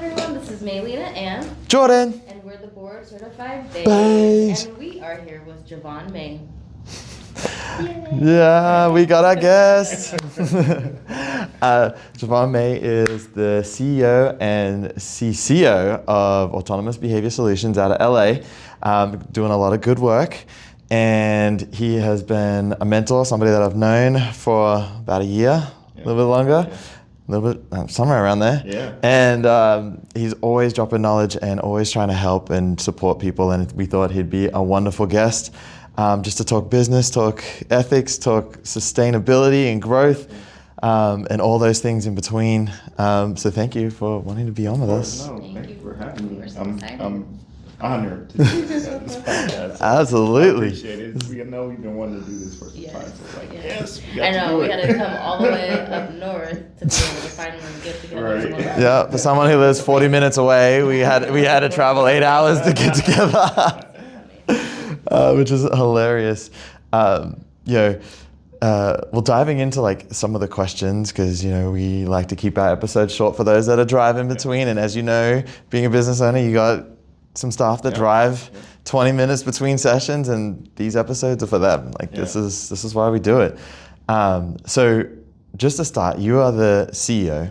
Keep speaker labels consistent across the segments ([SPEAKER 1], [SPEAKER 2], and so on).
[SPEAKER 1] everyone, this is Melina and
[SPEAKER 2] Jordan.
[SPEAKER 1] And we're the board certified
[SPEAKER 2] BAes.
[SPEAKER 1] BAes. And we are here with Javon May.
[SPEAKER 2] Yeah, we got our guest. Javon May is the CEO and CCO of Autonomous Behavior Solutions out of LA, doing a lot of good work. And he has been a mentor, somebody that I've known for about a year, a little bit longer. A little bit, somewhere around there.
[SPEAKER 3] Yeah.
[SPEAKER 2] And he's always dropping knowledge and always trying to help and support people. And we thought he'd be a wonderful guest just to talk business, talk ethics, talk sustainability and growth, and all those things in between. So thank you for wanting to be on with us.
[SPEAKER 3] No, thank you for having me.
[SPEAKER 1] We're so
[SPEAKER 3] I'm honored to do this podcast.
[SPEAKER 2] Absolutely.
[SPEAKER 3] I appreciate it. We know we've been wanting to do this for some time. So like, yes, we got
[SPEAKER 1] I know,
[SPEAKER 3] to do
[SPEAKER 1] we
[SPEAKER 3] it.
[SPEAKER 1] had to come all the way up north to be able to finally get together.
[SPEAKER 3] Right.
[SPEAKER 2] Yeah, for someone who lives 40 minutes away, we had to travel 8 hours to get together, which is hilarious. Well, diving into like some of the questions, because we like to keep our episodes short for those that are driving between. And as you know, being a business owner, you got some staff that drive 20 minutes between sessions, and these episodes are for them. This is why we do it. So just to start, you are the CEO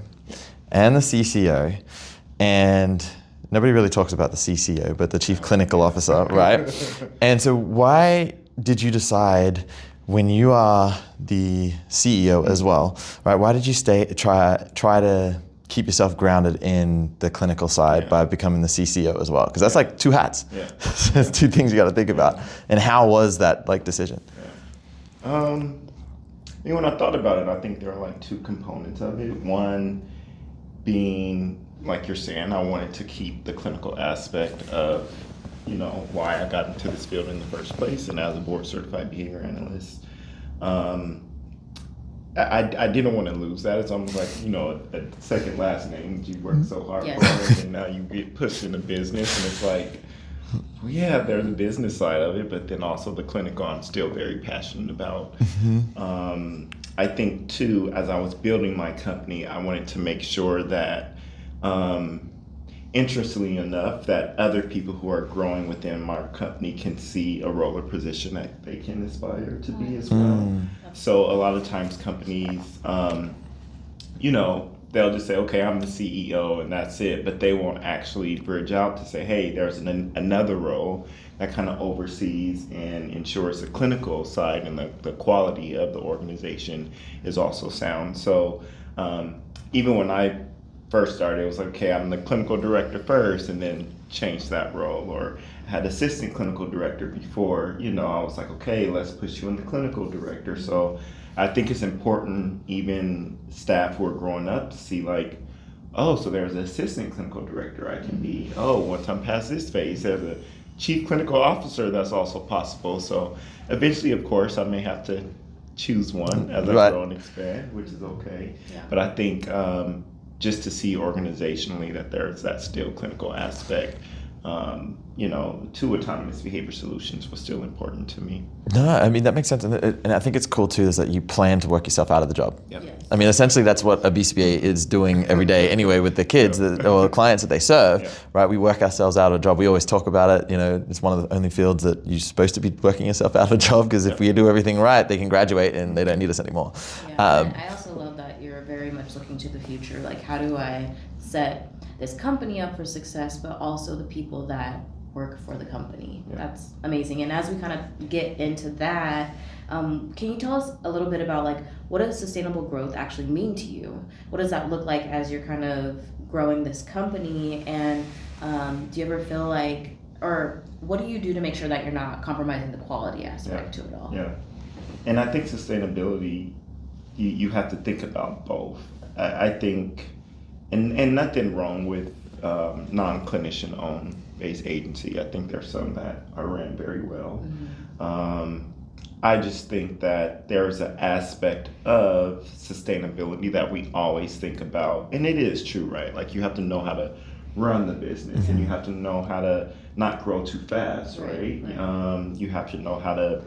[SPEAKER 2] and the CCO, and nobody really talks about the CCO, but the Chief Clinical Officer, right? And so why did you decide, when you are the CEO as well, right? Why did you try to keep yourself grounded in the clinical side by becoming the CCO as well? Because that's like two hats.
[SPEAKER 3] Yeah.
[SPEAKER 2] There's two things you got to think about. And how was that decision?
[SPEAKER 3] When I thought about it, I think there are like two components of it. One being, like you're saying, I wanted to keep the clinical aspect of, why I got into this field in the first place, and as a board certified behavior analyst. I didn't want to lose that. It's almost like, a second last name that you work so hard for, and now you get pushed into business, and it's like, well, yeah, there's a business side of it, but then also the clinical I'm still very passionate about. I think too, as I was building my company, I wanted to make sure that, interestingly enough, that other people who are growing within my company can see a role or position that they can aspire to be as well. So a lot of times companies, they'll just say, okay, I'm the CEO and that's it, but they won't actually bridge out to say, hey, there's another role that kind of oversees and ensures the clinical side and the quality of the organization is also sound. So even when I first started, it was like, okay, I'm the clinical director first, and then changed that role. Or I had assistant clinical director before, I was like, okay, let's push you into clinical director. So I think it's important, even staff who are growing up, to see like, oh, so there's an assistant clinical director I can be. Oh, once I'm past this phase, there's a chief clinical officer that's also possible. So eventually, of course, I may have to choose one as I grow and expand, which is okay. Yeah. But I think just to see organizationally that there's that still clinical aspect, to Autonomous Behavior Solutions was still important to me.
[SPEAKER 2] No, I mean, that makes sense. And I think it's cool too, is that you plan to work yourself out of the job.
[SPEAKER 3] Yep.
[SPEAKER 1] Yes.
[SPEAKER 2] I mean, essentially that's what a BCBA is doing every day anyway with the kids or the clients that they serve, right? We work ourselves out of a job. We always talk about it. It's one of the only fields that you're supposed to be working yourself out of a job, because if we do everything right, they can graduate and they don't need us anymore.
[SPEAKER 1] Yeah, and I also love that you're very much looking to the future. Like, how do I set this company up for success, but also the people that work for the company? That's amazing. And as we kind of get into that, can you tell us a little bit about like, what does sustainable growth actually mean to you? What does that look like as you're kind of growing this company? And do you ever feel like, or what do you do to make sure that you're not compromising the quality aspect to it all?
[SPEAKER 3] Yeah, and I think sustainability, you have to think about both. I think, and nothing wrong with non-clinician owned based agency. I think there's some that are ran very well. I just think that there's an aspect of sustainability that we always think about, and it is true, right? Like, you have to know how to run the business, and you have to know how to not grow too fast, right? You have to know how to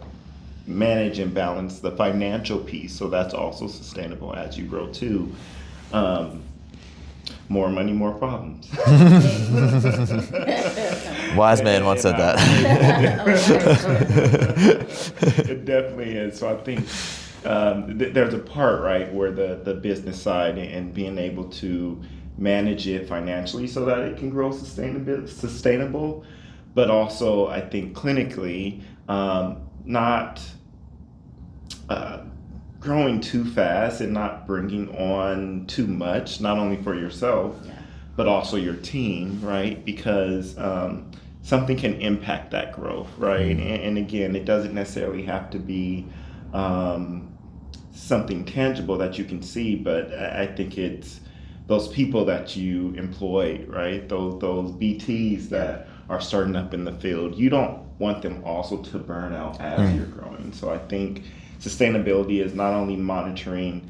[SPEAKER 3] manage and balance the financial piece, so that's also sustainable as you grow too. more money, more problems.
[SPEAKER 2] Wise man once said that.
[SPEAKER 3] It definitely is. So I think there's a part, right, where the business side and being able to manage it financially so that it can grow sustainable, but also I think clinically not growing too fast and not bringing on too much, not only for yourself, but also your team, right? Because something can impact that growth, right? And again, it doesn't necessarily have to be something tangible that you can see, but I think it's those people that you employ, right? Those BTs that are starting up in the field. You don't want them also to burn out as you're growing. So I think sustainability is not only monitoring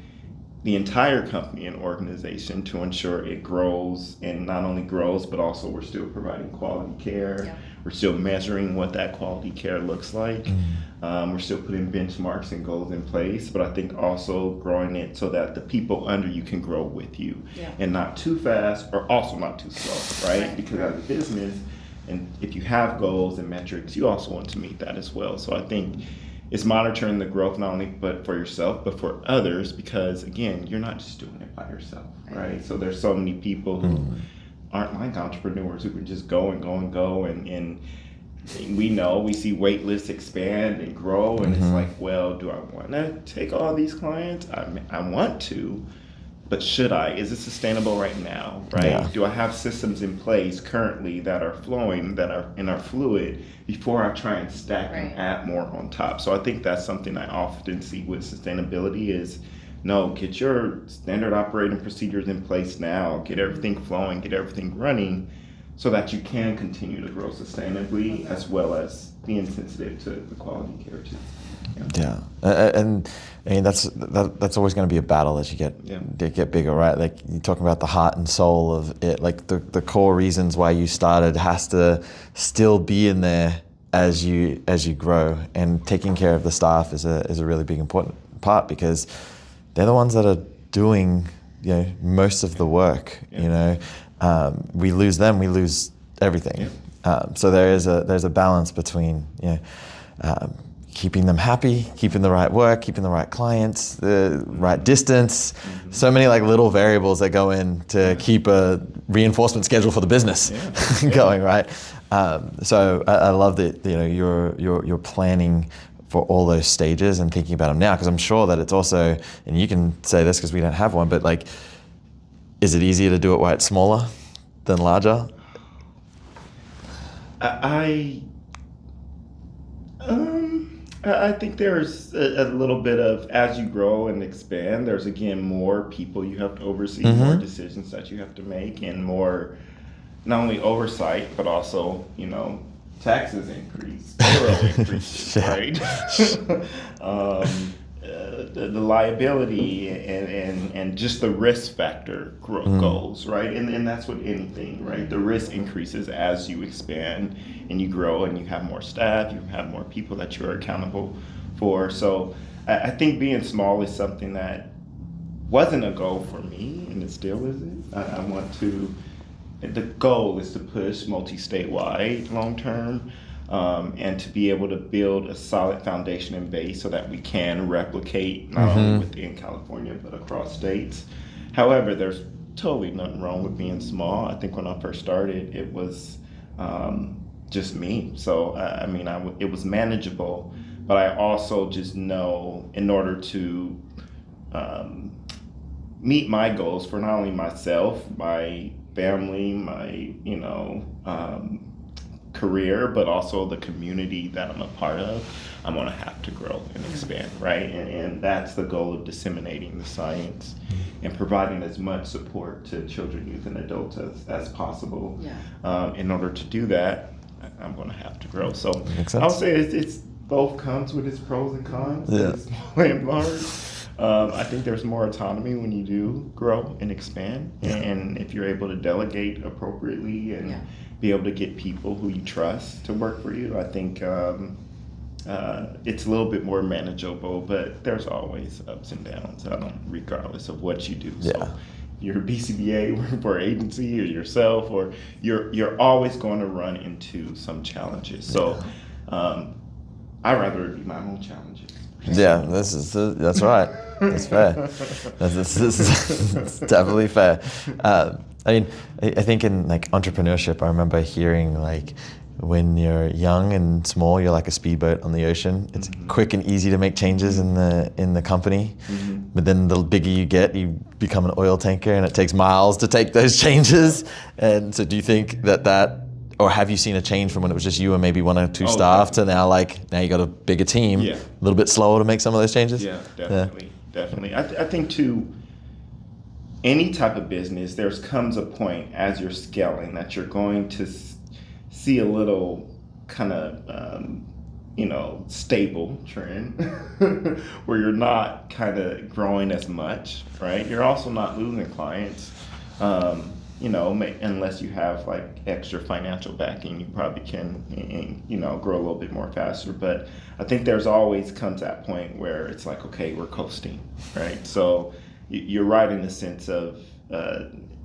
[SPEAKER 3] the entire company and organization to ensure it grows, and not only grows, but also we're still providing quality care.
[SPEAKER 1] Yeah.
[SPEAKER 3] We're still measuring what that quality care looks like. We're still putting benchmarks and goals in place, but I think also growing it so that the people under you can grow with you, and not too fast or also not too slow, right? Because as a business, and if you have goals and metrics, you also want to meet that as well. So I think it's monitoring the growth not only but for yourself, but for others, because again, you're not just doing it by yourself, right? So there's so many people who aren't like entrepreneurs who can just go and go and go, and we see wait lists expand and grow, and it's like, well, do I want to take all these clients? I want to, but should I? Is it sustainable right now, right?
[SPEAKER 2] Yeah.
[SPEAKER 3] Do I have systems in place currently that are flowing, that are fluid, before I try and stack and add more on top? So I think that's something I often see with sustainability is, no, get your standard operating procedures in place now, get everything flowing, get everything running, so that you can continue to grow sustainably, as well as being sensitive to the quality care too.
[SPEAKER 2] Yeah, and I mean that's always going to be a battle as you get bigger, right? Like you're talking about the heart and soul of it, like the core reasons why you started has to still be in there as you grow, and taking care of the staff is a really big important part, because they're the ones that are doing most of the work. We lose them, we lose everything. So there's a balance between keeping them happy, keeping the right work, keeping the right clients, the right distance. So many like little variables that go in to keep a reinforcement schedule for the business going, right? So I love that you're planning for all those stages and thinking about them now, because I'm sure that it's also, and you can say this because we don't have one, but like, is it easier to do it while it's smaller than larger?
[SPEAKER 3] I think there's a little bit of, as you grow and expand, there's again more people you have to oversee, more decisions that you have to make, and more not only oversight, but also, taxes increase, payroll increases, right? The liability and just the risk factor goes, right? And that's with anything, right? The risk increases as you expand and you grow and you have more staff, you have more people that you're accountable for. So I think being small is something that wasn't a goal for me, and it still isn't. The goal is to push multi-statewide long-term, and to be able to build a solid foundation and base so that we can replicate not only within California, but across states. However, there's totally nothing wrong with being small. I think when I first started, it was just me. So, it was manageable, but I also just know in order to meet my goals for not only myself, my family, my career, but also the community that I'm a part of, I'm going to have to grow and expand, right? And that's the goal of disseminating the science and providing as much support to children, youth, and adults as possible. In order to do that, I'm going to have to grow. So I'll say it's both comes with its pros and cons, small and large. I think there's more autonomy when you do grow and expand, and if you're able to delegate appropriately and be able to get people who you trust to work for you, I think it's a little bit more manageable, but there's always ups and downs regardless of what you do. So you're a BCBA working for an agency or yourself, or you're always going to run into some challenges. So I'd rather it be my own challenges.
[SPEAKER 2] Yeah, that's right. That's fair. That's definitely fair. I mean, I think in like entrepreneurship, I remember hearing like when you're young and small, you're like a speedboat on the ocean. It's quick and easy to make changes in the company, but then the bigger you get, you become an oil tanker, and it takes miles to take those changes. And so, do you think that, or have you seen a change from when it was just you and maybe one or two staff to now you got a bigger team, a little bit slower to make some of those changes?
[SPEAKER 3] Yeah, definitely. I think too, any type of business, there comes a point as you're scaling that you're going to see a little kind of, stable trend where you're not kind of growing as much, right? You're also not losing clients. Unless you have like extra financial backing, you probably can, grow a little bit more faster. But I think there's always comes that point where it's like, okay, we're coasting, right? So you're right in the sense of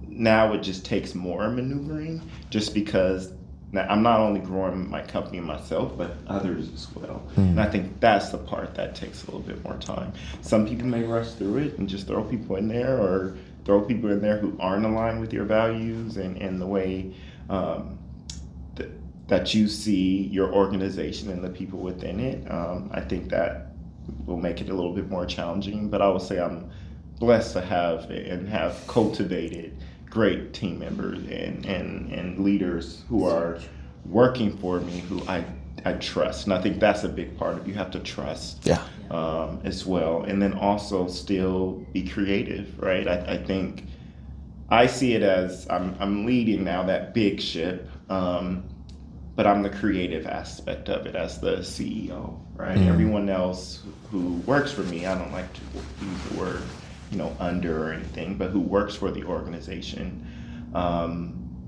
[SPEAKER 3] now it just takes more maneuvering, just because now I'm not only growing my company and myself, but others as well. And I think that's the part that takes a little bit more time. Some people may rush through it and just throw people in there, or throw people in there who aren't aligned with your values and the way that you see your organization and the people within it. I think that will make it a little bit more challenging, but I would say I'm blessed to have cultivated great team members and leaders who are working for me, who I trust. And I think that's a big part of it. You have to trust as well. And then also still be creative, right? I think I see it as I'm leading now that big ship, but I'm the creative aspect of it as the CEO, right? Everyone else who works for me, I don't like to use the word, under or anything, but who works for the organization,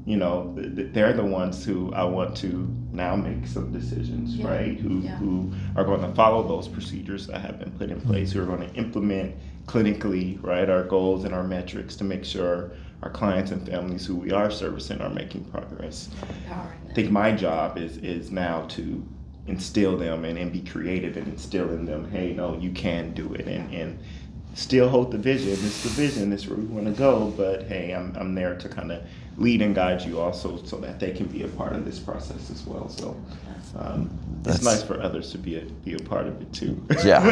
[SPEAKER 3] they're the ones who I want to now make some decisions, right? Who are going to follow those procedures that have been put in place, who are going to implement clinically, right, our goals and our metrics to make sure our clients and families who we are servicing are making progress. I think my job is now to instill them and be creative and instill in them, hey, no, you can do it, and still hold the vision. It's the vision. It's where we want to go. But hey, I'm there to kind of lead and guide you also, so that they can be a part of this process as well. So it's nice for others to be a part of it too.
[SPEAKER 2] Yeah,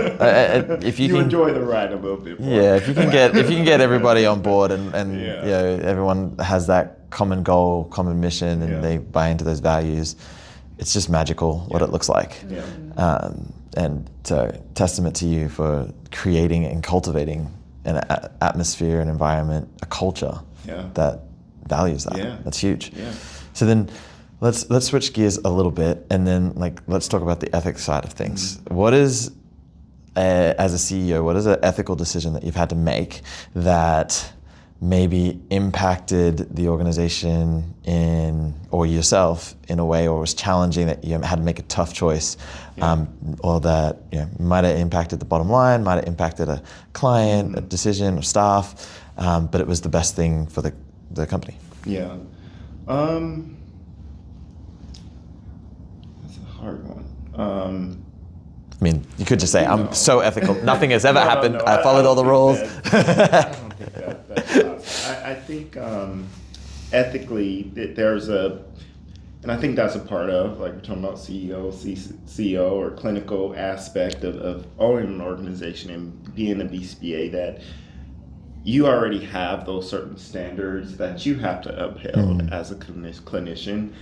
[SPEAKER 2] if you can
[SPEAKER 3] enjoy the ride a little bit more.
[SPEAKER 2] Yeah, if you can get everybody on board and everyone has that common goal, common mission, and they buy into those values, it's just magical what it looks like. Yeah. And so, testament to you for creating and cultivating an atmosphere, an environment, a culture that values that. Yeah. That's huge. Yeah. So then, let's switch gears a little bit, and then let's talk about the ethics side of things. What is, as a CEO, what is an ethical decision that you've had to make that maybe impacted the organization or yourself in a way, or was challenging, that you had to make a tough choice, or that might have impacted the bottom line, might have impacted a client, a decision, or staff, but it was the best thing for the company?
[SPEAKER 3] Yeah. That's a hard one.
[SPEAKER 2] I mean, you could just say, I'm so ethical. Nothing has ever happened. I followed all the rules.
[SPEAKER 3] I don't think that's possible. I think ethically, there's and I think that's a part of, like we're talking about CEO or clinical aspect of owning an organization and being a BCBA, that you already have those certain standards that you have to uphold as a clinician.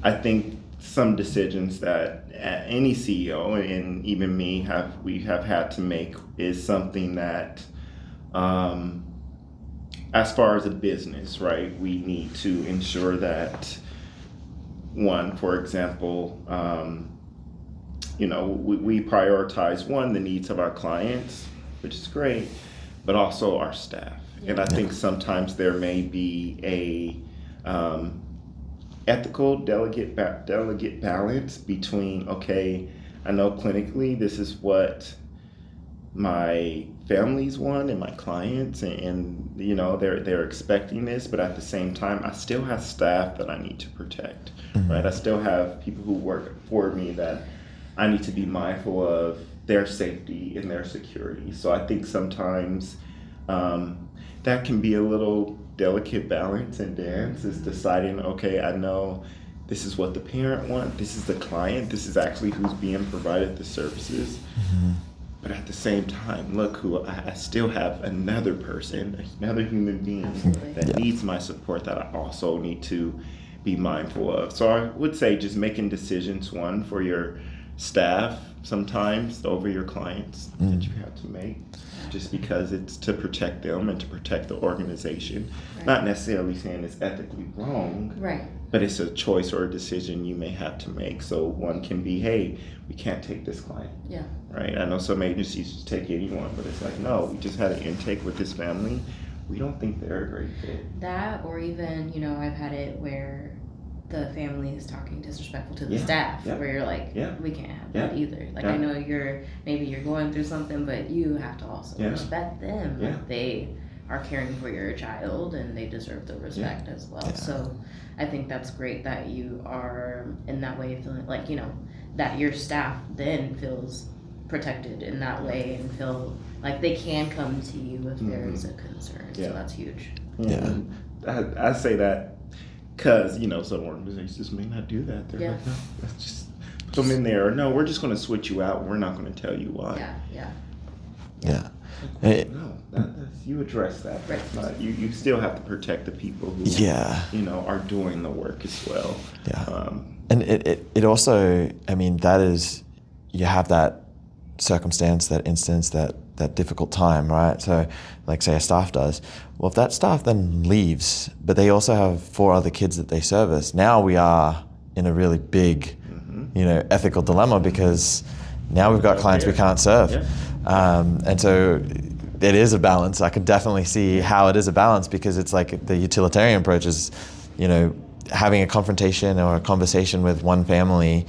[SPEAKER 3] I think some decisions that any CEO and even me we have had to make is something that, as far as a business, right, we need to ensure that, one, for example, we prioritize, one, the needs of our clients, which is great, but also our staff. And I think sometimes there may be a ethical delegate balance between, okay, I know clinically this is what my family's one and my clients, and you know, they're expecting this, but at the same time, I still have staff that I need to protect, right? I still have people who work for me that I need to be mindful of their safety and their security. So I think sometimes that can be a little delicate balance and dance, is deciding, okay, I know this is what the parent wants, this is the client, this is actually who's being provided the services. But at the same time, look, who I still have another person, another human being that needs my support that I also need to be mindful of. So I would say just making decisions, one, for your staff sometimes over your clients that you have to make, just because it's to protect them and to protect the organization. Not necessarily saying it's ethically wrong, but it's a choice or a decision you may have to make. So one can be, hey, we can't take this client. Right? I know some agencies just take anyone, but it's like, no, we just had an intake with this family. We don't think they're a great fit.
[SPEAKER 1] That, or even, you know, I've had it where the family is talking disrespectful to the staff, where you're like, we can't have that either. Like, I know maybe you're going through something, but you have to also respect them. Like, they are caring for your child and they deserve the respect as well. So I think that's great that you are in that way feeling like, you know, that your staff then feels protected in that way and feel like they can come to you if there is a concern. So that's huge.
[SPEAKER 3] I say that because, you know, some organizations may not do that. They're like, no, let's just put them in there. Or, no, we're just going to switch you out. We're not going to tell you why. You address that. Right. You still have to protect the people who, you know, are doing the work as well.
[SPEAKER 2] And it also, I mean, that is, you have that circumstance, that instance, that difficult time, right? So, like, say a staff does. Well, if that staff then leaves, but they also have 4 other kids that they service, now we are in a really big, you know, ethical dilemma, because now we've got clients we can't serve. And so it is a balance. I can definitely see how it is a balance, because it's like the utilitarian approach is, you know, having a confrontation or a conversation with one family,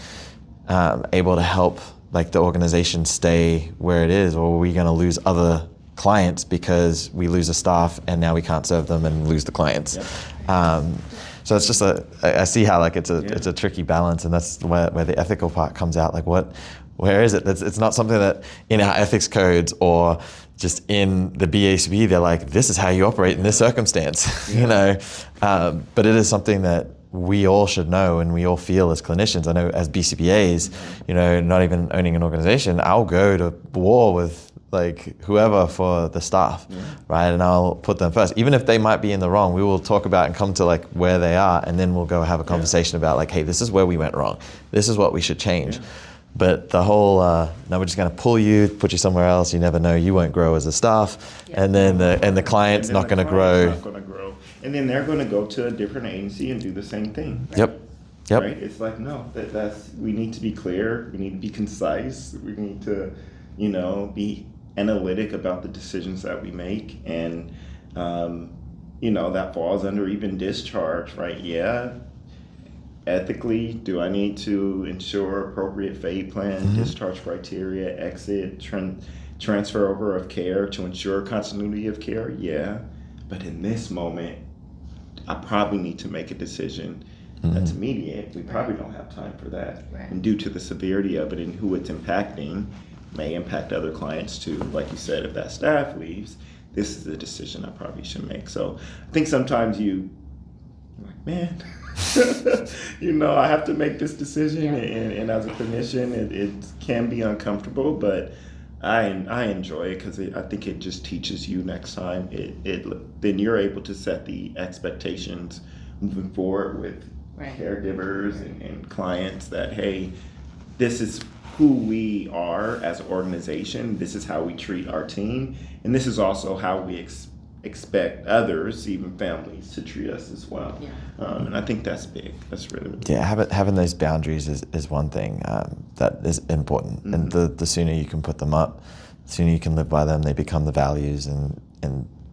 [SPEAKER 2] able to help like the organization stay where it is, or are we going to lose other clients because we lose a staff and now we can't serve them and lose the clients? So it's just I see how like it's a tricky balance, and that's where the ethical part comes out. Like where is it? It's not something that in our ethics codes or just in the BACB, they're like, this is how you operate in this circumstance, you know? But it is something that we all should know and we all feel as clinicians. I know as BCBAs, you know, not even owning an organization, I'll go to war with like whoever for the staff, right? And I'll put them first. Even if they might be in the wrong, we will talk about and come to like where they are, and then we'll go have a conversation about like, hey, this is where we went wrong. This is what we should change. But the whole, no, we're just going to pull you, put you somewhere else. You never know. You won't grow as a staff, and then the client's not going to grow.
[SPEAKER 3] And then they're going to go to a different agency and do the same thing.
[SPEAKER 2] Yep.
[SPEAKER 3] Right? It's like, no, that's we need to be clear. We need to be concise. We need to, you know, be analytic about the decisions that we make. And, you know, that falls under even discharge, right? Ethically, do I need to ensure appropriate fate plan, discharge criteria, exit, transfer over of care to ensure continuity of care? But in this moment, I probably need to make a decision that's immediate. We probably don't have time for that. And due to the severity of it and who it's impacting, may impact other clients too. Like you said, if that staff leaves, this is the decision I probably should make. So I think sometimes you're like, man, you know, I have to make this decision, and as a clinician, it can be uncomfortable, but I enjoy it because I think it just teaches you next time. Then you're able to set the expectations moving forward with caregivers and clients that, hey, this is who we are as an organization. This is how we treat our team, and this is also how we expect others, even families, to treat us as well. And I think that's big. That's really big.
[SPEAKER 2] Having those boundaries is one thing that is important. And the sooner you can put them up, the sooner you can live by them, they become the values, and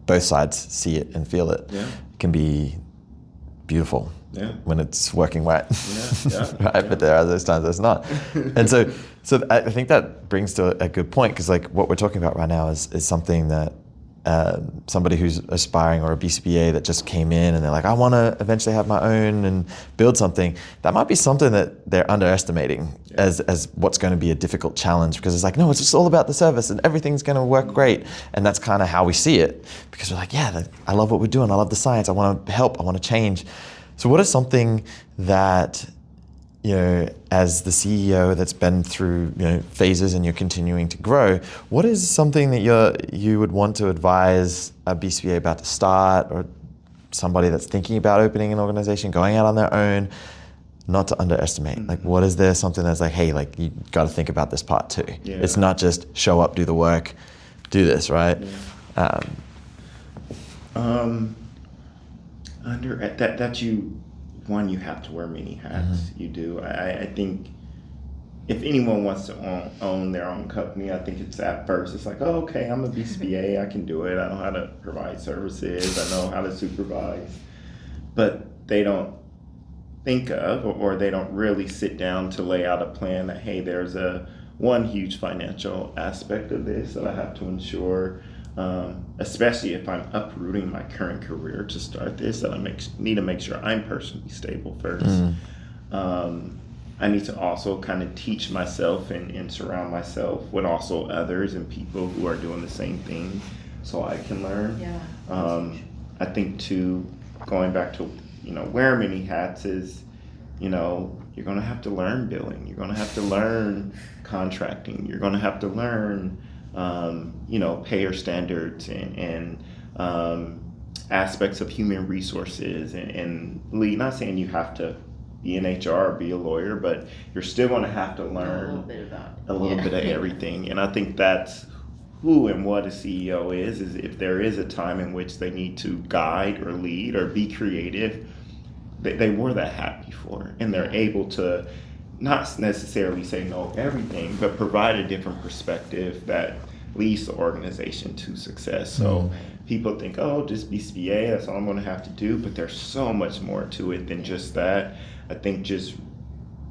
[SPEAKER 2] both sides see it and feel it. It can be beautiful. when it's working right.
[SPEAKER 3] Yeah.
[SPEAKER 2] Right, but there are those times it's not. And so I think that brings to a good point, because like what we're talking about right now is something that somebody who's aspiring, or a BCBA that just came in and they're like, I want to eventually have my own and build something. That might be something that they're underestimating as what's going to be a difficult challenge, because it's like, no, it's just all about the service and everything's going to work great. And that's kind of how we see it, because we're like, I love what we're doing. I love the science. I want to help. I want to change. So what is something that, as the CEO that's been through, phases and you're continuing to grow, what is something that you would want to advise a BCBA about to start, or somebody that's thinking about opening an organization, going out on their own, not to underestimate? Like, what is there something that's like, hey, like, you got to think about this part too.
[SPEAKER 3] Yeah.
[SPEAKER 2] It's not just show up, do the work, do this, right?
[SPEAKER 3] Yeah. You have to wear many hats. You do. I think if anyone wants to own their own company, I think it's at first, it's like, oh, okay, I'm a BCBA, I can do it. I know how to provide services. I know how to supervise. But they don't think of, or they don't really sit down to lay out a plan that, hey, there's one huge financial aspect of this that I have to ensure. Especially if I'm uprooting my current career to start this, that I need to make sure I'm personally stable first. I need to also kind of teach myself and surround myself with also others and people who are doing the same thing, so I can learn. I think too, going back to wear many hats is, you're going to have to learn billing. You're going to have to learn contracting. You're going to have to learn payer standards and aspects of human resources and not saying you have to be in HR or be a lawyer, but you're still going to have to learn a little bit of everything. And I think that's who and what a CEO is if there is a time in which they need to guide or lead or be creative, they wore that hat before, and they're able to not necessarily say no everything, but provide a different perspective that leads the organization to success. So people think, oh, just BCBA, that's all I'm going to have to do. But there's so much more to it than just that. I think just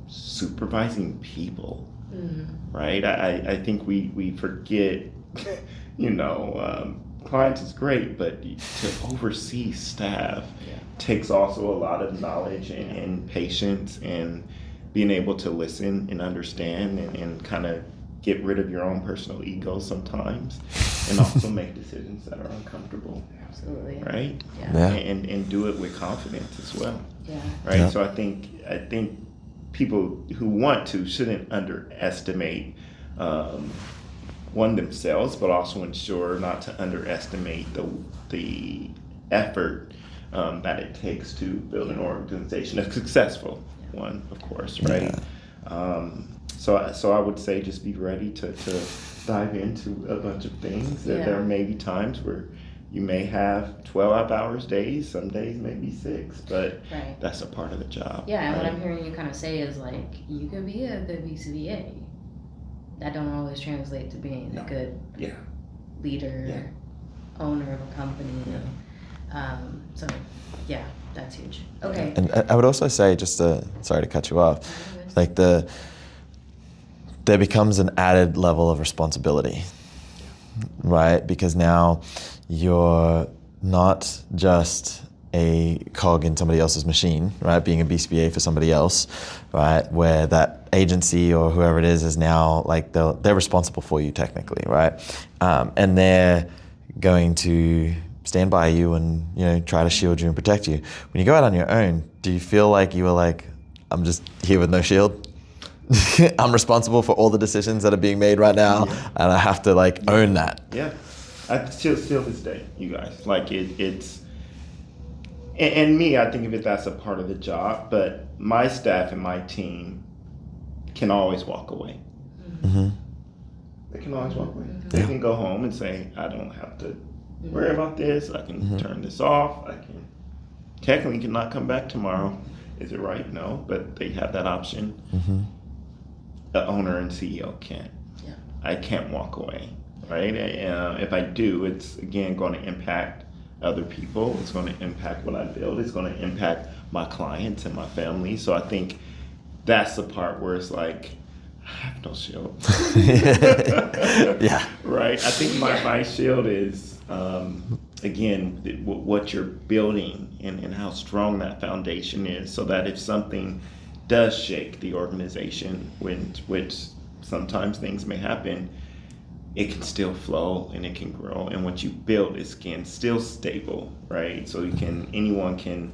[SPEAKER 3] supervising people, right? I think we forget, clients is great, but to oversee staff takes also a lot of knowledge and patience and being able to listen and understand and kind of get rid of your own personal ego sometimes, and also make decisions that are uncomfortable.
[SPEAKER 1] Absolutely.
[SPEAKER 3] Right?
[SPEAKER 1] Yeah.
[SPEAKER 3] And do it with confidence as well.
[SPEAKER 1] Yeah.
[SPEAKER 3] Right?
[SPEAKER 2] Yeah.
[SPEAKER 3] So I think people who want to shouldn't underestimate one, themselves, but also ensure not to underestimate the effort that it takes to build an organization, a successful one, of course, right? Yeah. So I would say just be ready to dive into a bunch of things.
[SPEAKER 1] Yeah.
[SPEAKER 3] There may be times where you may have 12 hours days, some days maybe 6, but that's a part of the job.
[SPEAKER 1] Yeah, and
[SPEAKER 3] right?
[SPEAKER 1] what I'm hearing you kind of say is like, you could be a good BCBA. That don't always translate to being a good leader, owner of a company. So yeah, that's huge. Okay.
[SPEAKER 2] And I would also say, sorry to cut you off, like there becomes an added level of responsibility, right? Because now you're not just a cog in somebody else's machine, right? Being a BCBA for somebody else, right? Where that agency or whoever it is now like they're responsible for you technically, right? And they're going to stand by you and try to shield you and protect you. When you go out on your own, do you feel like you were like, I'm just here with no shield? I'm responsible for all the decisions that are being made right now, and I have to own that.
[SPEAKER 3] Yeah, I still this day, you guys, it's and me. I think of it that's a part of the job, but my staff and my team can always walk away.
[SPEAKER 2] Mm-hmm.
[SPEAKER 3] They can always walk away. They can go home and say, I don't have to worry about this. I can turn this off. I can technically cannot come back tomorrow. Is it right? No, but they have that option.
[SPEAKER 2] Mm-hmm.
[SPEAKER 3] The owner and CEO can't.
[SPEAKER 1] Yeah.
[SPEAKER 3] I can't walk away, right? If I do, it's again going to impact other people. It's going to impact what I build. It's going to impact my clients and my family. So I think that's the part where it's like, I have no shield.
[SPEAKER 2] Yeah.
[SPEAKER 3] Right? I think my shield is, again, what you're building and how strong that foundation is, so that if something does shake the organization, which sometimes things may happen, it can still flow and it can grow. And what you built is, again, still stable, right? So anyone can,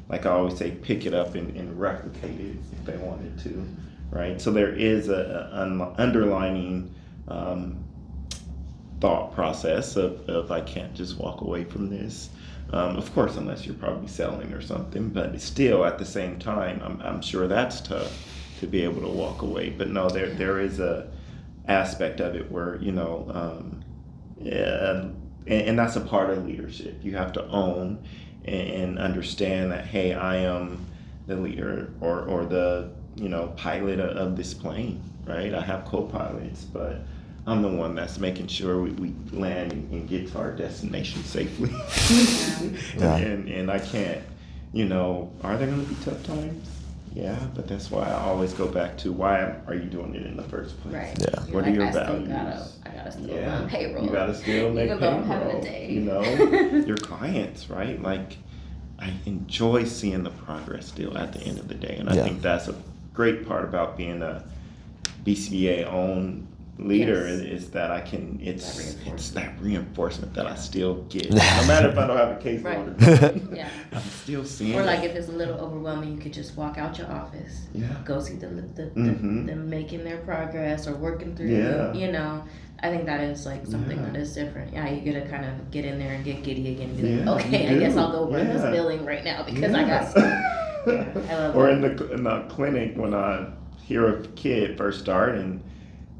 [SPEAKER 3] like I always say, pick it up and replicate it if they wanted to, right? So there is an underlining thought process of I can't just walk away from this. Of course, unless you're probably selling or something, but still at the same time, I'm sure that's tough to be able to walk away. But no, there is a aspect of it where, and that's a part of leadership. You have to own and understand that, hey, I am the leader or the, pilot of this plane, right? I have co-pilots, but I'm the one that's making sure we land and get to our destination safely.
[SPEAKER 2] Yeah.
[SPEAKER 3] And I can't, are there going to be tough times? Yeah, but that's why I always go back to, why are you doing it in the first place?
[SPEAKER 1] Right.
[SPEAKER 2] Yeah.
[SPEAKER 3] What are your values?
[SPEAKER 1] I gotta still run payroll.
[SPEAKER 3] You gotta still make
[SPEAKER 1] Even though
[SPEAKER 3] payroll.
[SPEAKER 1] I'm having a day.
[SPEAKER 3] Your clients, right? Like, I enjoy seeing the progress still at the end of the day, and I think that's a great part about being a BCBA owned leader is that I can. It's that reinforcement that I still get, no matter if I don't have a case order.
[SPEAKER 1] Yeah.
[SPEAKER 3] I'm still seeing.
[SPEAKER 1] Or like
[SPEAKER 3] it.
[SPEAKER 1] if it's a little overwhelming, you could just walk out your office.
[SPEAKER 3] Yeah.
[SPEAKER 1] Go see them making their progress or working through.
[SPEAKER 3] Yeah.
[SPEAKER 1] I think that is like something that is different. Yeah, you gotta kind of get in there and get giddy again. And be like, okay, I guess I'll go run this billing right now because I got stuff. I love
[SPEAKER 3] or
[SPEAKER 1] that.
[SPEAKER 3] in the clinic, when I hear a kid first start and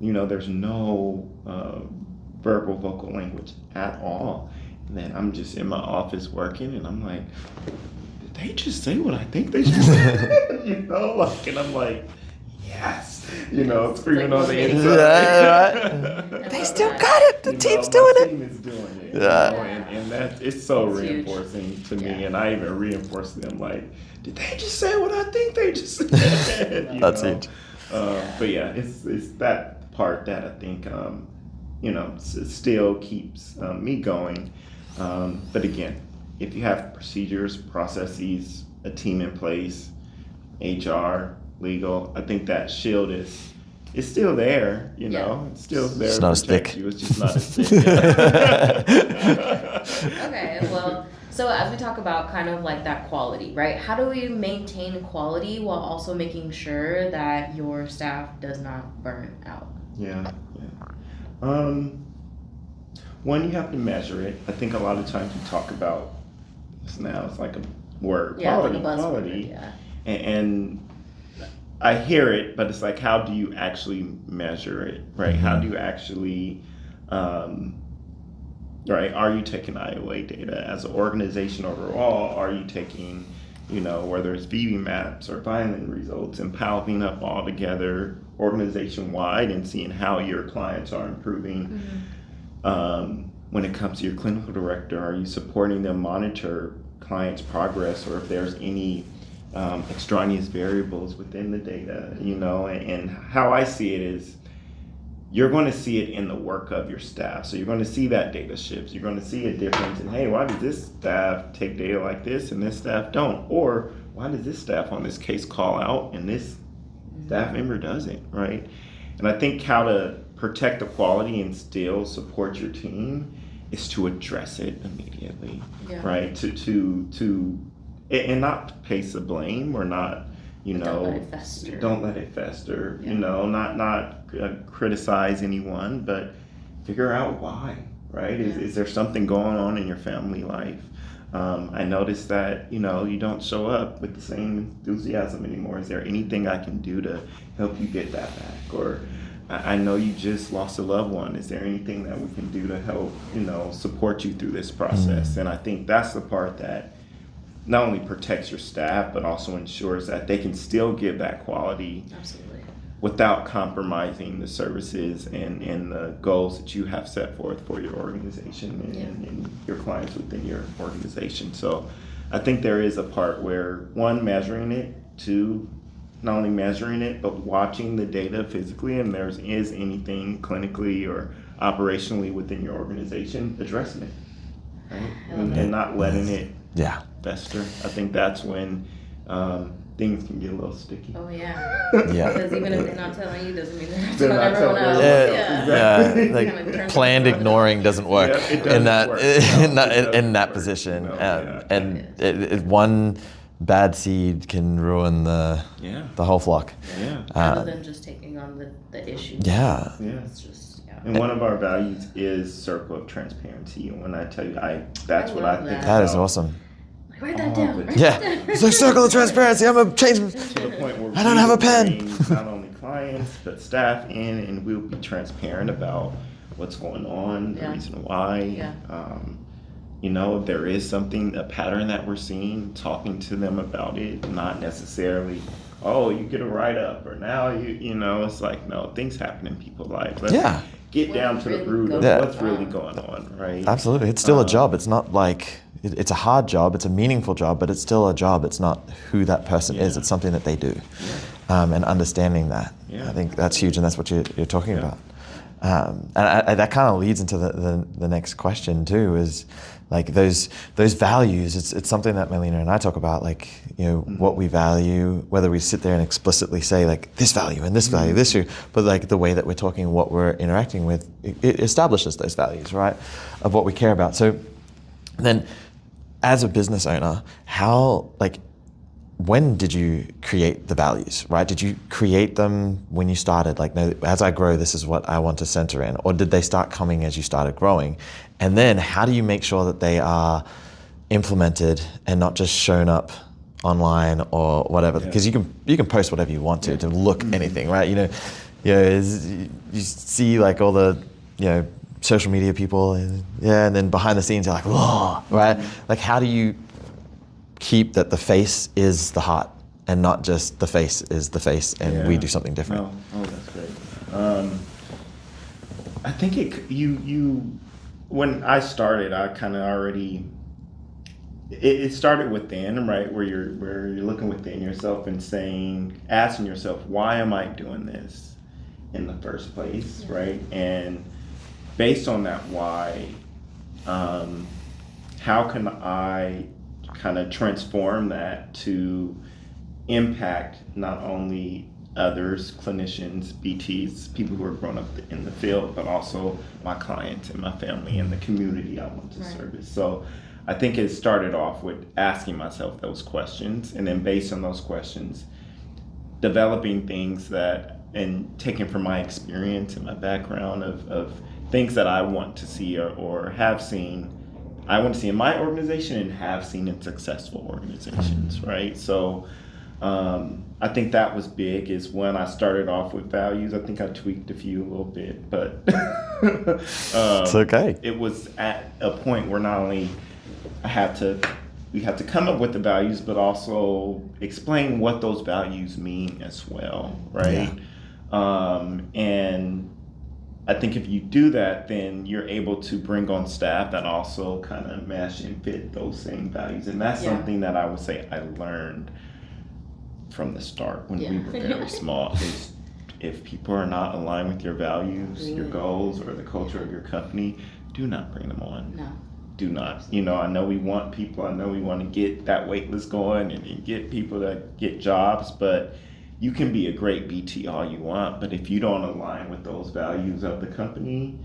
[SPEAKER 3] there's no verbal vocal language at all, and then I'm just in my office working, and I'm like, did they just say what I think they should say? And I'm like, yes, screaming on the inside.
[SPEAKER 2] Yeah, right. They still got it. The team's doing it.
[SPEAKER 3] The team is doing it.
[SPEAKER 2] Yeah.
[SPEAKER 3] And that it's so
[SPEAKER 1] It's huge.
[SPEAKER 3] reinforcing to me, and I even reinforce them like, did they just say what I think they just said?
[SPEAKER 2] That's huge.
[SPEAKER 3] But yeah, it's that part that I think still keeps me going. But again, if you have procedures, processes, a team in place, HR, legal, I think that shield is still there. It's still there.
[SPEAKER 2] It's
[SPEAKER 3] to
[SPEAKER 2] not a
[SPEAKER 3] protect
[SPEAKER 2] stick.
[SPEAKER 3] you. It's just not a stick.
[SPEAKER 1] Okay, well, so as we talk about kind of like that quality, right? How do we maintain quality while also making sure that your staff does not burn out?
[SPEAKER 3] Yeah. One, you have to measure it. I think a lot of times we talk about this now. It's like a word, quality,
[SPEAKER 1] like a buzzword,
[SPEAKER 3] quality,
[SPEAKER 1] yeah.
[SPEAKER 3] And I hear it, but it's like, how do you actually measure it, right? How do you actually, right? Are you taking IOA data as an organization overall? Are you taking, whether it's VB maps or violent results and piling up all together organization wide and seeing how your clients are improving? When it comes to your clinical director, are you supporting them monitor clients' progress, or if there's any extraneous variables within the data, and how I see it is, you're going to see it in the work of your staff. So you're going to see that data shifts. You're going to see a difference in, hey, why does this staff take data like this and this staff don't? Or why does this staff on this case call out and this staff member doesn't, right? And I think how to protect the quality and still support your team is to address it immediately, right? And not place the blame or not,
[SPEAKER 1] Don't let it fester.
[SPEAKER 3] Don't let it fester. Not criticize anyone, but figure out why, right? Is there something going on in your family life? I noticed that, you don't show up with the same enthusiasm anymore. Is there anything I can do to help you get that back? Or I know you just lost a loved one. Is there anything that we can do to help, support you through this process? And I think that's the part that not only protects your staff, but also ensures that they can still give that quality.
[SPEAKER 1] Absolutely.
[SPEAKER 3] Without compromising the services and the goals that you have set forth for your organization and your clients within your organization. So I think there is a part where, one, measuring it, two, not only measuring it, but watching the data physically, and is anything clinically or operationally within your organization, addressing it, right? And not letting it fester. I think that's when things can get a little sticky.
[SPEAKER 1] Oh yeah.
[SPEAKER 2] Yeah.
[SPEAKER 1] Because even if they're not telling you, doesn't mean they're
[SPEAKER 3] They're
[SPEAKER 1] telling
[SPEAKER 3] not
[SPEAKER 1] everyone
[SPEAKER 3] telling
[SPEAKER 1] else.
[SPEAKER 3] everyone else.
[SPEAKER 2] Like
[SPEAKER 1] Kind of turns
[SPEAKER 2] planned
[SPEAKER 1] everyone
[SPEAKER 2] ignoring doesn't work
[SPEAKER 3] it
[SPEAKER 2] in that
[SPEAKER 3] doesn't work.
[SPEAKER 2] in that
[SPEAKER 3] work,
[SPEAKER 2] position,
[SPEAKER 3] you know,
[SPEAKER 2] and one bad seed can ruin the whole flock.
[SPEAKER 3] Yeah.
[SPEAKER 1] Rather than just taking on the issue.
[SPEAKER 2] Yeah.
[SPEAKER 1] It's just
[SPEAKER 3] And one of our values is circle of transparency. And when I tell you, that's what I
[SPEAKER 1] love
[SPEAKER 3] think.
[SPEAKER 1] that.
[SPEAKER 2] That is awesome.
[SPEAKER 1] Like, write that down. Write
[SPEAKER 2] Yeah.
[SPEAKER 1] that down.
[SPEAKER 2] It's like circle of transparency. I'm gonna change.
[SPEAKER 3] To the point where
[SPEAKER 2] I don't have a pen.
[SPEAKER 3] bring not only clients but staff in, and we'll be transparent about what's going on, the reason why.
[SPEAKER 1] Yeah.
[SPEAKER 3] If there is something, a pattern that we're seeing, talking to them about it, not necessarily, oh, you get a write-up, or now it's like, no, things happen in people's lives. Let's get down to the root of what's really going on, right?
[SPEAKER 2] Absolutely. It's still a job. It's not like, it's a hard job. It's a meaningful job, but it's still a job. It's not who that person is. It's something that they do. And understanding that. I think that's huge, and that's what you're talking about. And that kind of leads into the next question too, is like those values. It's something that Melina and I talk about, like, what we value, whether we sit there and explicitly say like this value and this value, this value, but like the way that we're talking, what we're interacting with, it establishes those values, right, of what we care about. So then, as a business owner, when did you create the values, right? Did you create them when you started? Like, no, as I grow, this is what I want to center in. Or did they start coming as you started growing? And then how do you make sure that they are implemented and not just shown up online or whatever? Because you can post whatever you want to look anything, right? You see like all the, social media people, and then behind the scenes you're like, whoa, right? Like, how do you keep that the face is the heart and not just the face is the face and we do something different?
[SPEAKER 3] Oh, that's great. I think when I started, I kind of already, it started within, right? Where you're looking within yourself and asking yourself, why am I doing this in the first place, right? And based on that why, how can I kind of transform that to impact not only others, clinicians, BTs, people who are grown up in the field, but also my clients and my family and the community I want to service. So I think it started off with asking myself those questions, and then based on those questions, developing things and taking from my experience and my background of things that I want to see or have seen, I want to see in my organization and have seen in successful organizations, right? So I think that was big, is when I started off with values. I think I tweaked a few a little bit, but
[SPEAKER 2] it's okay.
[SPEAKER 3] It was at a point where not only we had to come up with the values, but also explain what those values mean as well, right? And I think if you do that, then you're able to bring on staff that also kind of mesh and fit those same values. And that's something that I would say I learned from the start when we were very small. Is if people are not aligned with your values, your goals, or the culture of your company, do not bring them on.
[SPEAKER 1] No.
[SPEAKER 3] Do not. I know we want people. I know we want to get that wait list going and get people to get jobs, but you can be a great BT all you want, but if you don't align with those values of the company,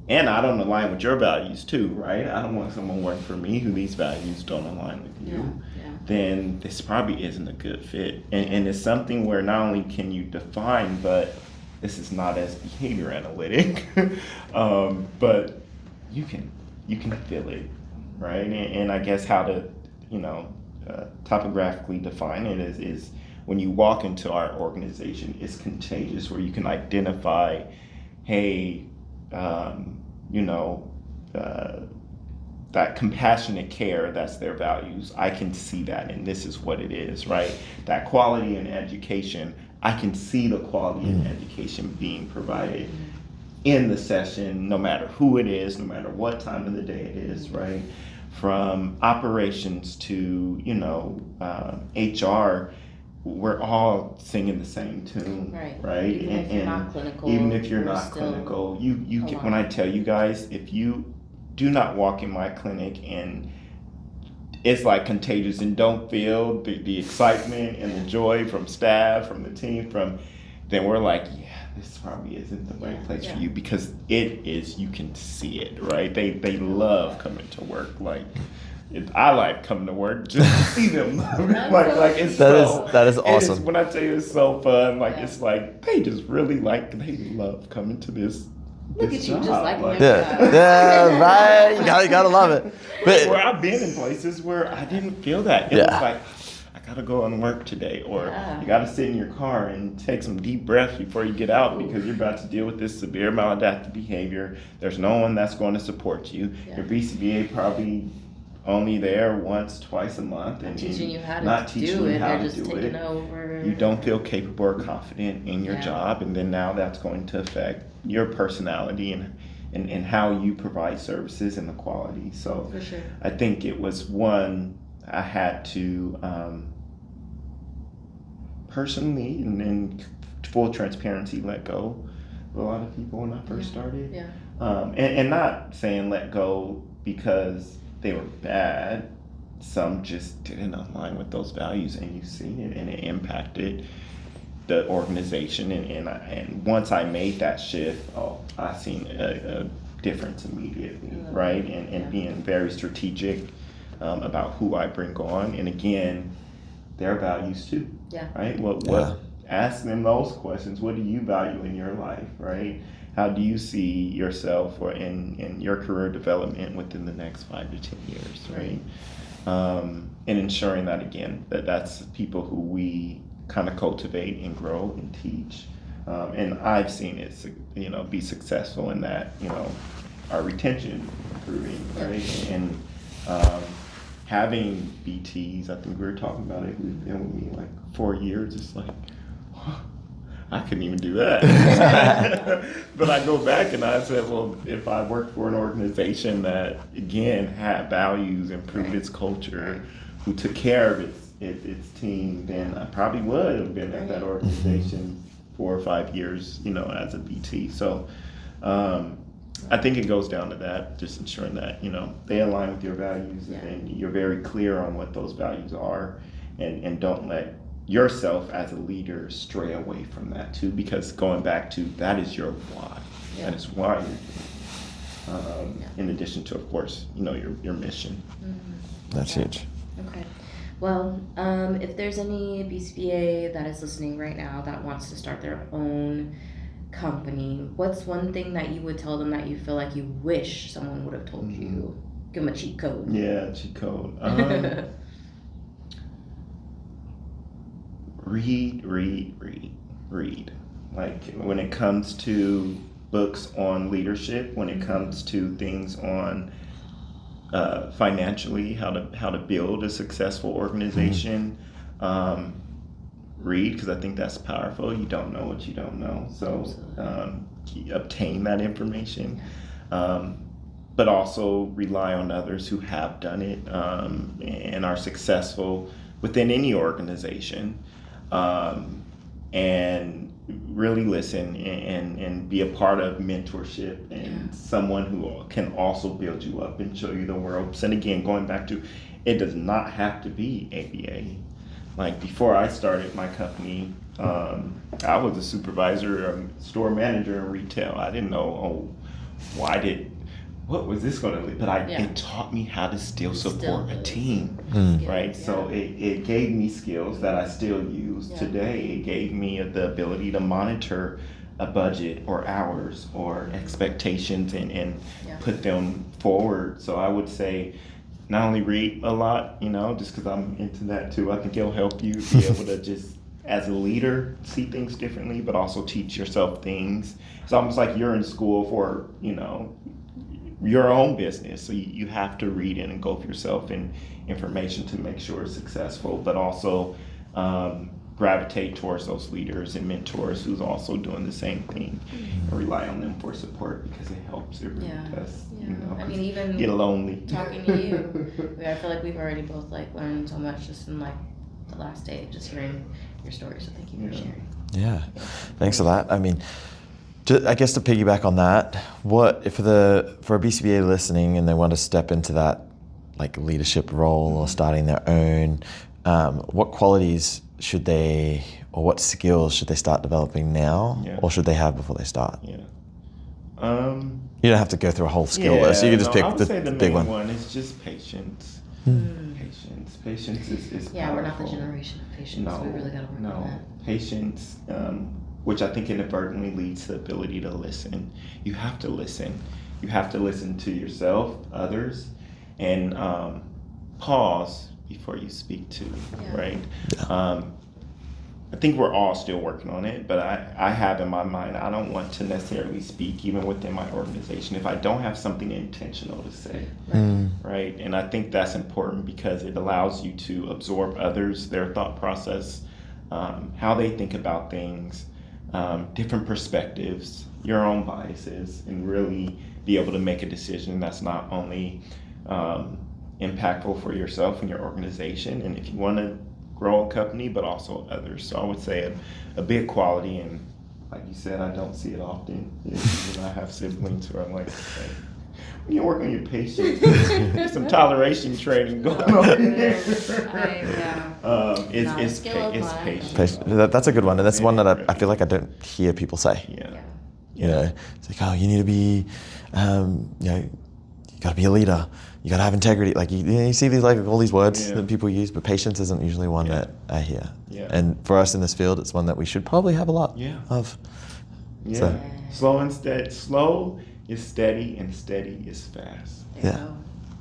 [SPEAKER 3] and I don't align with your values too, right? I don't want someone working for me who these values don't align with you. Then this probably isn't a good fit. And it's something where not only can you define, but this is not as behavior analytic, but you can feel it, right? And I guess how to, topographically define it is when you walk into our organization, it's contagious, where you can identify, hey, that compassionate care, that's their values. I can see that, and this is what it is, right? That quality in education, I can see the quality in education being provided in the session, no matter who it is, no matter what time of the day it is, right? from operations to, HR, we're all singing the same tune, right?
[SPEAKER 1] Even if you're not clinical,
[SPEAKER 3] even if you're
[SPEAKER 1] we're
[SPEAKER 3] not
[SPEAKER 1] still
[SPEAKER 3] clinical, you can, when I tell you guys, if you do not walk in my clinic and it's like contagious and don't feel the excitement and the joy from staff, from the team, then we're like, yeah, this probably isn't the right place for you, because it is, you can see it, right? They love coming to work. Like, I like coming to work just to see them. like it's
[SPEAKER 2] that is awesome.
[SPEAKER 3] When I tell you it's so fun, it's like they just really they love coming to this.
[SPEAKER 1] Look at you,
[SPEAKER 3] job.
[SPEAKER 1] just like
[SPEAKER 2] right. You gotta love it. But
[SPEAKER 3] where I've been in places where I didn't feel that. It was like, I gotta go on work today, or you gotta sit in your car and take some deep breaths before you get out, because you're about to deal with this severe maladaptive behavior. There's no one that's going to support you. Your BCBA probably only there once, twice a month, and
[SPEAKER 1] teaching you how to
[SPEAKER 3] not teaching you how to do it.
[SPEAKER 1] Over.
[SPEAKER 3] You don't feel capable or confident in your job, and then now that's going to affect your personality and how you provide services and the quality. So
[SPEAKER 1] for sure.
[SPEAKER 3] I think it was one I had to personally and in full transparency let go of a lot of people when I first started. And not saying let go because they were bad. Some just didn't align with those values, and you've seen it, and it impacted the organization. And once I made that shift, I seen a difference immediately, right? And being very strategic about who I bring on, and again, their values too, right? What ask them those questions. What do you value in your life, right? How do you see yourself or in your career development within the next 5 to 10 years, right? And ensuring that, again, that's people who we kind of cultivate and grow and teach. And I've seen it, be successful in that, our retention improving, right? And having BTs, I think we were talking about it, who've been with me like 4 years, it's like, I couldn't even do that. But I go back and I said, well, if I worked for an organization that, again, had values, improved its culture, who took care of its team, then I probably would have been at that organization 4 or 5 years, as a BT. So I think it goes down to that, just ensuring that, they align with your values and you're very clear on what those values are, and don't let yourself as a leader stray away from that too, because going back to that is your why. That is why you're in addition to, of course, your mission.
[SPEAKER 2] That's huge.
[SPEAKER 1] Okay. Well, if there's any BCBA that is listening right now that wants to start their own company, what's one thing that you would tell them that you feel like you wish someone would have told you? Give them a cheat code.
[SPEAKER 3] Yeah, cheat code. Read. Like, when it comes to books on leadership, when it comes to things on financially, how to build a successful organization, read, because I think that's powerful. You don't know what you don't know, so obtain that information, but also rely on others who have done it and are successful within any organization, and really listen and be a part of mentorship and someone who can also build you up and show you the ropes. And again, going back to, it does not have to be ABA. Like, before I started my company, I was a supervisor, store manager in retail. I didn't know, what was this going to lead? But it taught me how to still support a team, right? So it gave me skills that I still use today. It gave me the ability to monitor a budget or hours or expectations and put them forward. So I would say, not only read a lot, just because I'm into that too. I think it'll help you be able to just, as a leader, see things differently, but also teach yourself things. It's almost like you're in school for, your own business. So you have to read and engulf yourself in information to make sure it's successful, but also gravitate towards those leaders and mentors who's also doing the same thing, and rely on them for support because it helps. It really does.
[SPEAKER 1] Yeah.
[SPEAKER 3] You know,
[SPEAKER 1] I mean, even
[SPEAKER 3] get lonely.
[SPEAKER 1] talking to you, I feel like we've already both like learned so much just in like the last day of just hearing your story. So thank you for sharing.
[SPEAKER 2] Yeah, thanks for that. I mean, I guess to piggyback on that, what if for a BCBA listening and they want to step into that like leadership role or starting their own, what qualities should they, or what skills should they start developing now, or should they have before they start?
[SPEAKER 3] Yeah.
[SPEAKER 2] You don't have to go through a whole skill list. You can just pick
[SPEAKER 3] I would say the
[SPEAKER 2] big
[SPEAKER 3] main
[SPEAKER 2] one.
[SPEAKER 3] is just patience. Patience is
[SPEAKER 1] Yeah,
[SPEAKER 3] powerful.
[SPEAKER 1] we're not the generation of patience.
[SPEAKER 3] No,
[SPEAKER 1] We really got to work on that.
[SPEAKER 3] Patience, which I think inadvertently leads to the ability to listen. You have to listen. You have to listen to yourself, others, and pause before you speak to, right? Yeah. I think we're all still working on it, but I have in my mind, I don't want to necessarily speak even within my organization if I don't have something intentional to say, right? And I think that's important because it allows you to absorb others, their thought process, how they think about things, different perspectives, your own biases, and really be able to make a decision that's not only impactful for yourself and your organization, and if you want to grow a company, but also others. So I would say a big quality, and like you said, I don't see it often. When I have siblings who are like, hey, when you work on your patience, there's some toleration training going on here. It's patience.
[SPEAKER 2] That's a good one, and that's one that I feel like I don't hear people say.
[SPEAKER 3] Yeah.
[SPEAKER 2] You know, it's like, oh, you need to be, you got to be a leader. You got to have integrity. Like you see these like all these words that people use, but patience isn't usually one that I hear. Yeah. And for us in this field, it's one that we should probably have a lot of.
[SPEAKER 3] Yeah.
[SPEAKER 2] So.
[SPEAKER 3] Slow and steady. Slow is steady, and steady is fast.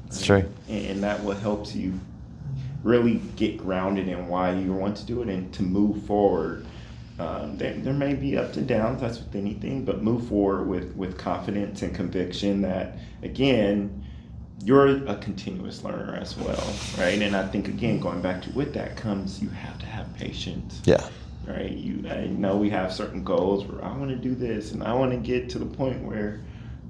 [SPEAKER 2] It's true.
[SPEAKER 3] And that what helps you really get grounded in why you want to do it and to move forward. There may be ups and downs, that's with anything, but move forward with confidence and conviction that, again, you're a continuous learner as well, right? And I think, again, going back to with that comes you have to have patience.
[SPEAKER 2] Yeah.
[SPEAKER 3] Right? I know we have certain goals where I want to do this and I want to get to the point where,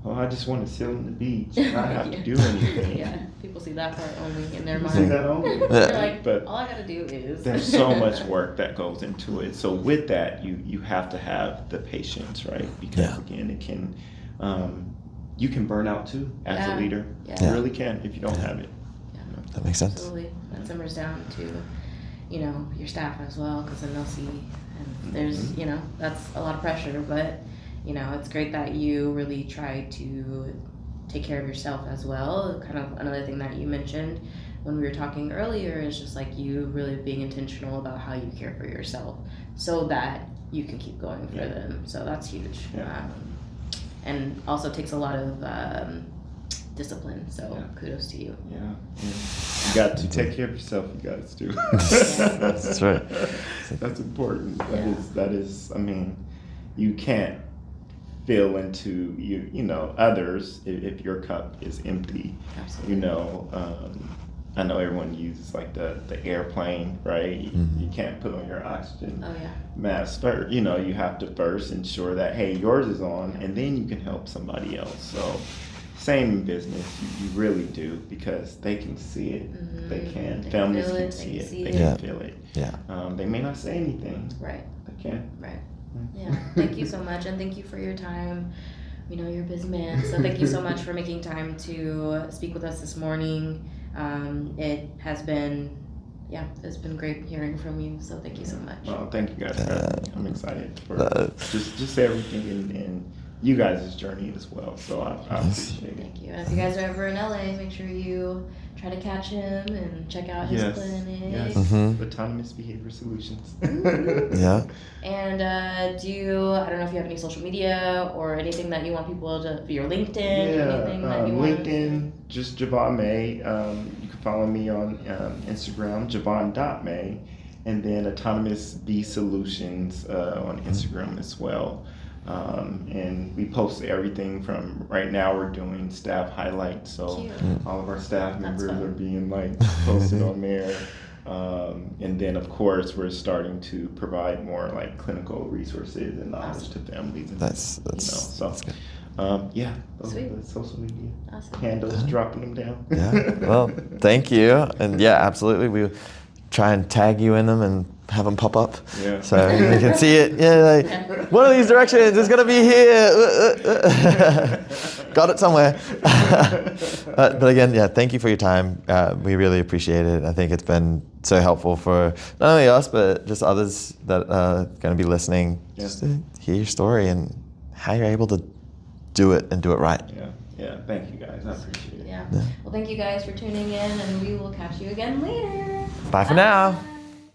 [SPEAKER 3] I just want to sit on the beach and not have to do anything.
[SPEAKER 1] Yeah, people see that part only in their mind.
[SPEAKER 3] See that only?
[SPEAKER 1] They're like,
[SPEAKER 3] but
[SPEAKER 1] all I gotta do is.
[SPEAKER 3] There's so much work that goes into it. So with that, you have to have the patience, right? Because again, it can, you can burn out too as a leader. You really can if you don't have it.
[SPEAKER 1] Yeah.
[SPEAKER 2] That makes sense.
[SPEAKER 1] Absolutely. That simmers down to, your staff as well, because then they'll see, and there's, that's a lot of pressure, but it's great that you really try to take care of yourself as well. Kind of another thing that you mentioned when we were talking earlier is just like you really being intentional about how you care for yourself so that you can keep going for them. So that's huge. And also takes a lot of discipline. So kudos to you.
[SPEAKER 3] Yeah. You got to take care of yourself, you guys do.
[SPEAKER 2] That's right.
[SPEAKER 3] That's important. That is, I mean, you can't fill into others if your cup is empty.
[SPEAKER 1] Absolutely.
[SPEAKER 3] I know everyone uses like the airplane, right? You can't put on your oxygen mask first. You have to first ensure that, hey, yours is on, and then you can help somebody else. So same in business, you really do, because they can see it. They can. Families can see it. They can feel it. They may not say anything.
[SPEAKER 1] Right.
[SPEAKER 3] They can.
[SPEAKER 1] Right. Yeah. Thank you so much, and thank you for your time. We know you're a busy man, so thank you so much for making time to speak with us this morning. It has been, it's been great hearing from you, so thank you so much.
[SPEAKER 3] Well, thank you guys for having me. I'm excited for just everything and you guys' journey as well, so I appreciate it.
[SPEAKER 1] Thank you. And if you guys are ever in LA, make sure you try to catch him and check out his clinic.
[SPEAKER 3] Yes. Autonomous Behavior Solutions.
[SPEAKER 1] And I don't know if you have any social media or anything that you want people to, your LinkedIn, anything that you want.
[SPEAKER 3] LinkedIn, just Javon May. You can follow me on Instagram, Javon.May, and then Autonomous B Solutions on Instagram as well. And we post everything from right now. We're doing staff highlights, so all of our staff members are being posted on there. And then, of course, we're starting to provide more like clinical resources and knowledge to families. And,
[SPEAKER 2] That's
[SPEAKER 3] those
[SPEAKER 1] Sweet.
[SPEAKER 3] are the social media
[SPEAKER 1] Awesome.
[SPEAKER 3] handles, dropping them down.
[SPEAKER 2] Yeah. Well, thank you. And yeah, absolutely. We try and tag you in them and have them pop up.
[SPEAKER 3] Yeah.
[SPEAKER 2] So you can see it. Yeah, like, one of these directions is going to be here. Got it somewhere. But again, yeah, thank you for your time. We really appreciate it. I think it's been so helpful for not only us, but just others that are going to be listening, just to hear your story and how you're able to do it and do it right.
[SPEAKER 3] Yeah. Thank you, guys. I appreciate it.
[SPEAKER 1] Yeah. Well, thank you guys for tuning in, and we will catch you again later.
[SPEAKER 2] Bye for now.